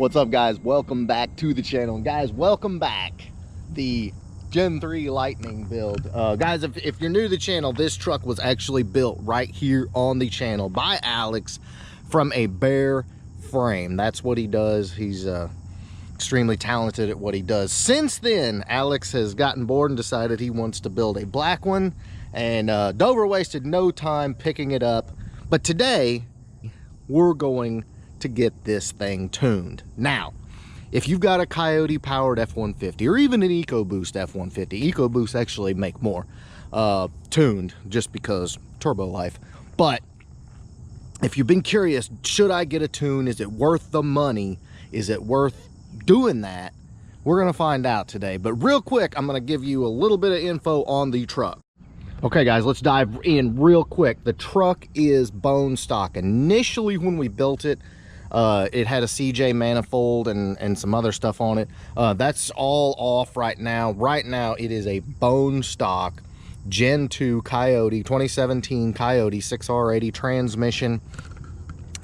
What's up, guys? Welcome back to the channel. Guys, welcome back. The Gen 3 Lightning build. Guys, if you're new to the channel, this truck was actually built right here on the channel by Alex from a bare frame. That's what he does. He's extremely talented at what he does. Since then, Alex has gotten bored and decided he wants to build a black one, and Dover wasted no time picking it up. But today, we're going to get this thing tuned. Now, if you've got a Coyote powered F150 or even an EcoBoost F150, EcoBoost actually make more tuned just because turbo life. But if you've been curious, should I get a tune? Is it worth the money? Is it worth doing that? We're gonna find out today. But real quick, I'm gonna give you a little bit of info on the truck. Okay, guys, let's dive in real quick. The truck is bone stock. Initially, when we built it, it had a CJ manifold and some other stuff on it. That's all off right now. Right now, it is a bone stock Gen 2 Coyote, 2017 Coyote 6R80 transmission.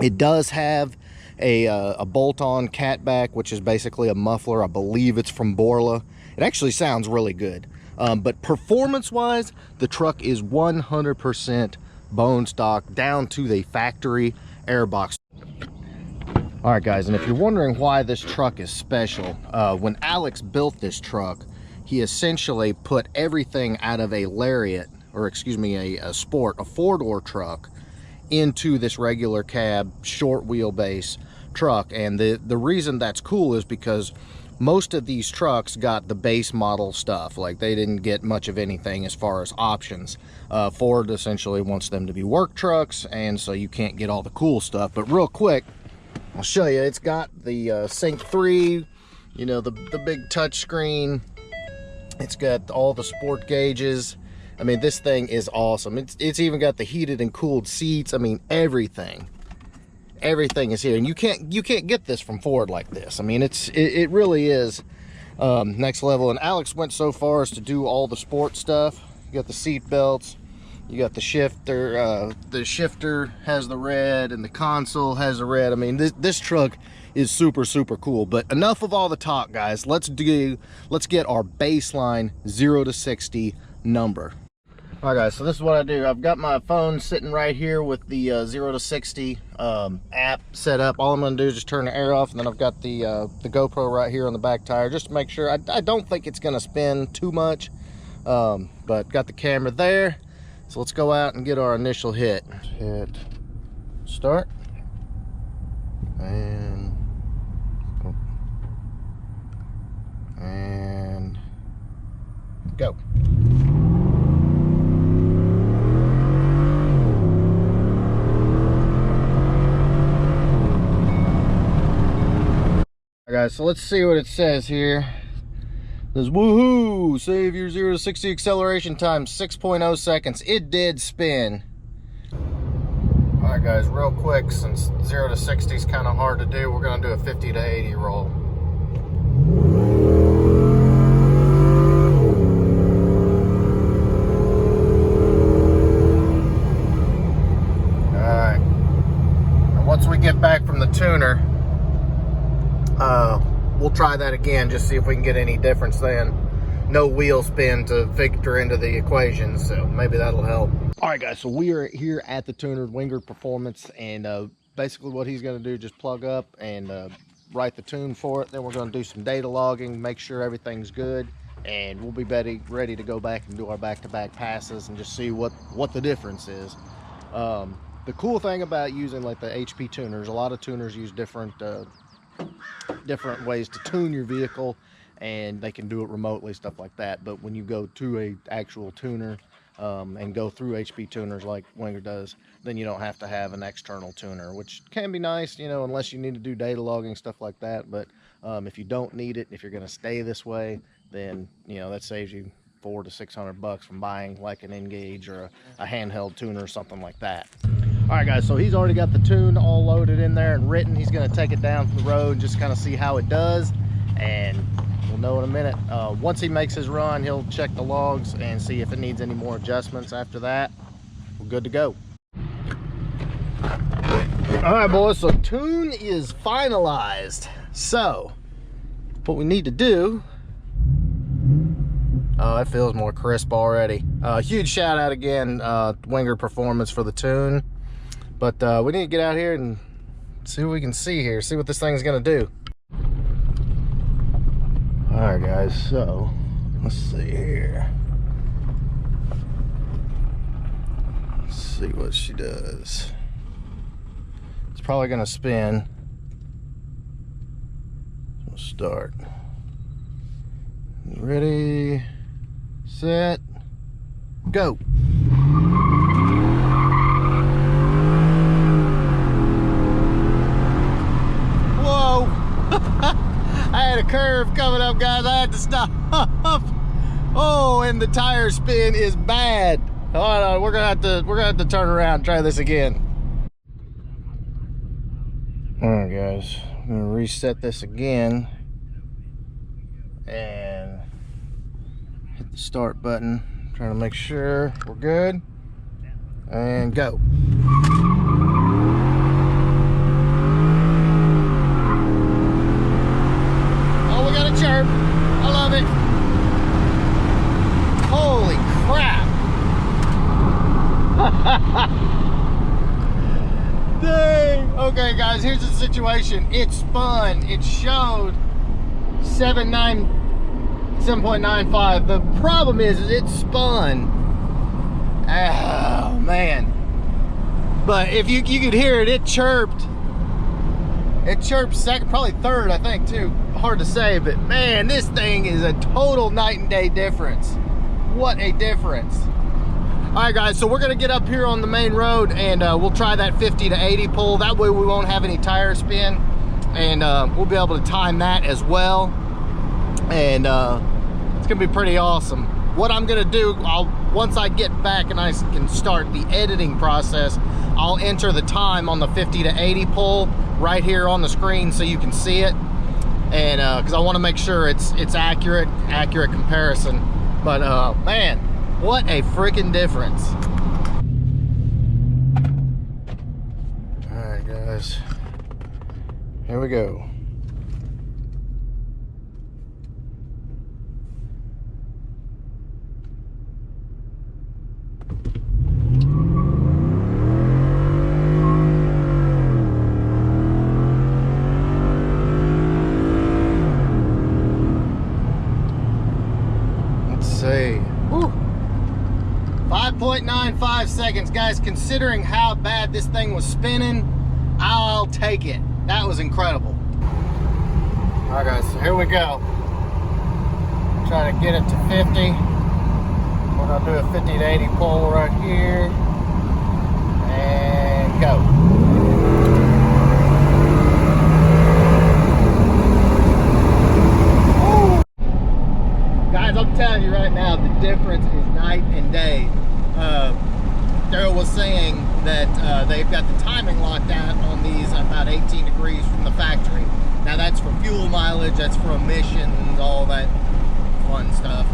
It does have a bolt-on catback, which is basically a muffler. I believe it's from Borla. It actually sounds really good. But performance-wise, the truck is 100% bone stock down to the factory airbox. All right, guys, and if you're wondering why this truck is special, when Alex built this truck, he essentially put everything out of a Lariat, or excuse me, a Sport, a four-door truck, into this regular cab, short wheelbase truck. And the reason that's cool is because most of these trucks got the base model stuff. Like, they didn't get much of anything as far as options. Ford essentially wants them to be work trucks, and so you can't get all the cool stuff. But real quick, I'll show you. It's got the Sync 3, you know, the big touch screen. It's got all the sport gauges. I mean, this thing is awesome. It's even got the heated and cooled seats. I mean, everything is here, and you can't get this from Ford like this. I mean, it really is next level. And Alex went so far as to do all the sport stuff. You got the seat belts, you got the shifter. The shifter has the red, and the console has the red. I mean, this truck is super cool. But enough of all the talk, guys. Let's get our baseline 0 to 60 number. All right, guys, so this is what I do. I've got my phone sitting right here with the 0 to 60 app set up. All I'm gonna do is just turn the air off, and then I've got the GoPro right here on the back tire, just to make sure. I don't think it's gonna spin too much, but got the camera there. So let's go out and get our initial hit. Hit start, and go. Guys, so let's see what it says here. It says, woohoo, save your 0 to 60 acceleration time, 6.0 seconds. It did spin. All right, guys, real quick, since 0 to 60 is kind of hard to do, we're gonna do a 50 to 80 roll. All right, and once we get back from the tuner, we'll try that again, just see if we can get any difference then. No wheel spin to factor into the equation, so maybe that'll help. All right, guys, so we are here at the tuner, Wingard Performance, and basically what he's going to do, just plug up and write the tune for it. Then we're going to do some data logging, make sure everything's good, and we'll be ready to go back and do our back-to-back passes and just see what the difference is. The cool thing about using like the HP tuners, a lot of tuners use different ways to tune your vehicle, and they can do it remotely, stuff like that. But when you go to a actual tuner and go through HP tuners like Wingard does, then you don't have to have an external tuner, which can be nice, you know, unless you need to do data logging, stuff like that. But if you don't need it, if you're going to stay this way, then, you know, that saves you $400 to $600 from buying like an Engage or a handheld tuner or something like that. All right, guys, so he's already got the tune all loaded in there and written. He's going to take it down from the road and just kind of see how it does, and we'll know in a minute. Once he makes his run, he'll check the logs and see if it needs any more adjustments. After that, we're good to go. All right, boys, so tune is finalized. So what we need to do, oh, it feels more crisp already. Huge shout out again, Winger Performance, for the tune. But we need to get out here and see what we can see here, see what this thing's gonna do. All right, guys, so let's see here. Let's see what she does. It's probably gonna spin. We'll start. Ready, set, go. Whoa. I had a curve coming up, guys. I had to stop. Oh, and the tire spin is bad. Hold on, we're gonna have to turn around and try this again. All right, guys, I'm gonna reset this again and hit the start button. Trying to make sure we're good, and go. Oh, we got a chirp. I love it. Holy crap. Dang. Okay, guys, here's the situation. It spun. It showed 7.95. The problem is it spun. Oh man. But if you could hear it, it chirped. It chirped second, probably third, I think, too. Hard to say, but man, this thing is a total night and day difference. What a difference. All right, guys, so we're gonna get up here on the main road and we'll try that 50 to 80 pull. That way we won't have any tire spin, and we'll be able to time that as well. And it's gonna be pretty awesome. What I'm gonna do, once I get back and I can start the editing process, I'll enter the time on the 50 to 80 pull right here on the screen so you can see it, and because I want to make sure it's accurate comparison. But man, what a freaking difference. All right, guys, here we go. Let's see. 5.95 seconds, guys. Considering how bad this thing was spinning, I'll take it. That was incredible. All right, guys, so here we go. Try to get it to 50. We're gonna do a 50 to 80 pull right here, and go. Guys, I'm telling you right now, the difference is night and day. Daryl was saying that they've got the timing locked out on these about 18 degrees from the factory. Now that's for fuel mileage, that's for emissions, all that fun stuff.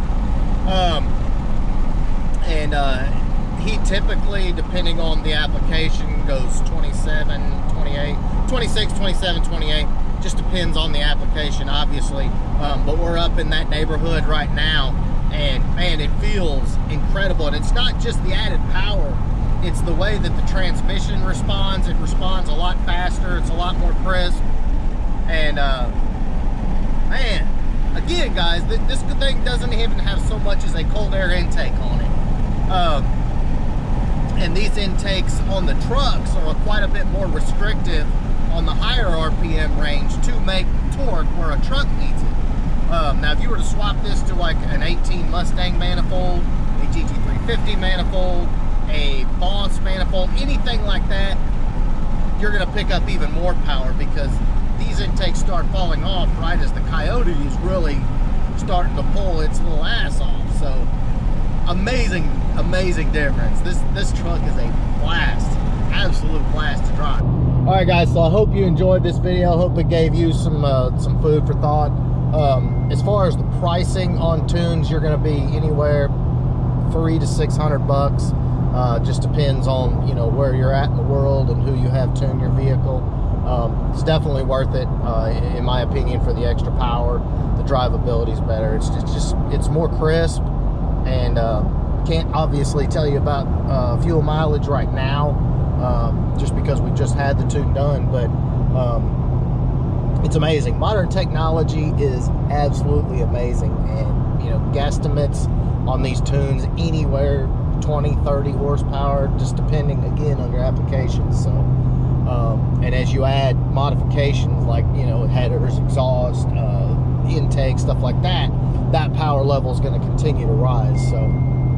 He typically, depending on the application, goes 27, 28, 26, 27, 28. Just depends on the application, obviously. But we're up in that neighborhood right now, and man, it feels incredible. And it's not just the added power, it's the way that the transmission responds. It responds a lot faster, it's a lot more crisp. And man, again, guys, this thing doesn't even have so much as a cold air intake on it. And these intakes on the trucks are quite a bit more restrictive on the higher RPM range to make torque where a truck needs it. Now, if you were to swap this to like an 18 Mustang manifold, a GT350 manifold, a Boss manifold, anything like that, you're going to pick up even more power, because these intakes start falling off right as the Coyote is really starting to pull its little ass off. So amazing difference. This truck is a blast, absolute blast to drive. All right, guys, so I hope you enjoyed this video. I hope it gave you some food for thought. As far as the pricing on tunes, you're going to be anywhere $300 to $600. Just depends on, you know, where you're at in the world and who you have tune your vehicle. It's definitely worth it, in my opinion, for the extra power. The drivability is better. It's more crisp, and can't obviously tell you about fuel mileage right now, just because we just had the tune done, but it's amazing. Modern technology is absolutely amazing, and you know, guesstimates on these tunes anywhere 20-30 horsepower, just depending again on your application. So and as you add modifications like, you know, headers, exhaust, intake, stuff like that, that power level is going to continue to rise. So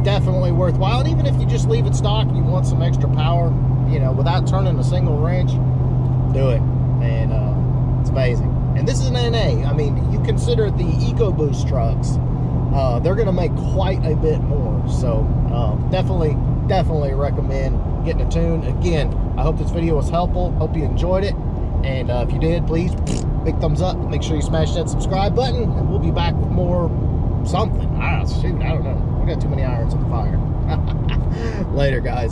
definitely worthwhile. And even if you just leave it stock and you want some extra power, you know, without turning a single wrench, do it. And it's amazing. And this is an NA. I mean, you consider the EcoBoost trucks, they're going to make quite a bit more. So definitely recommend getting a tune. Again, I hope this video was helpful. Hope you enjoyed it. And if you did, please, big thumbs up. Make sure you smash that subscribe button, and we'll be back with more something. I don't know. We got too many irons on the fire. Later, guys.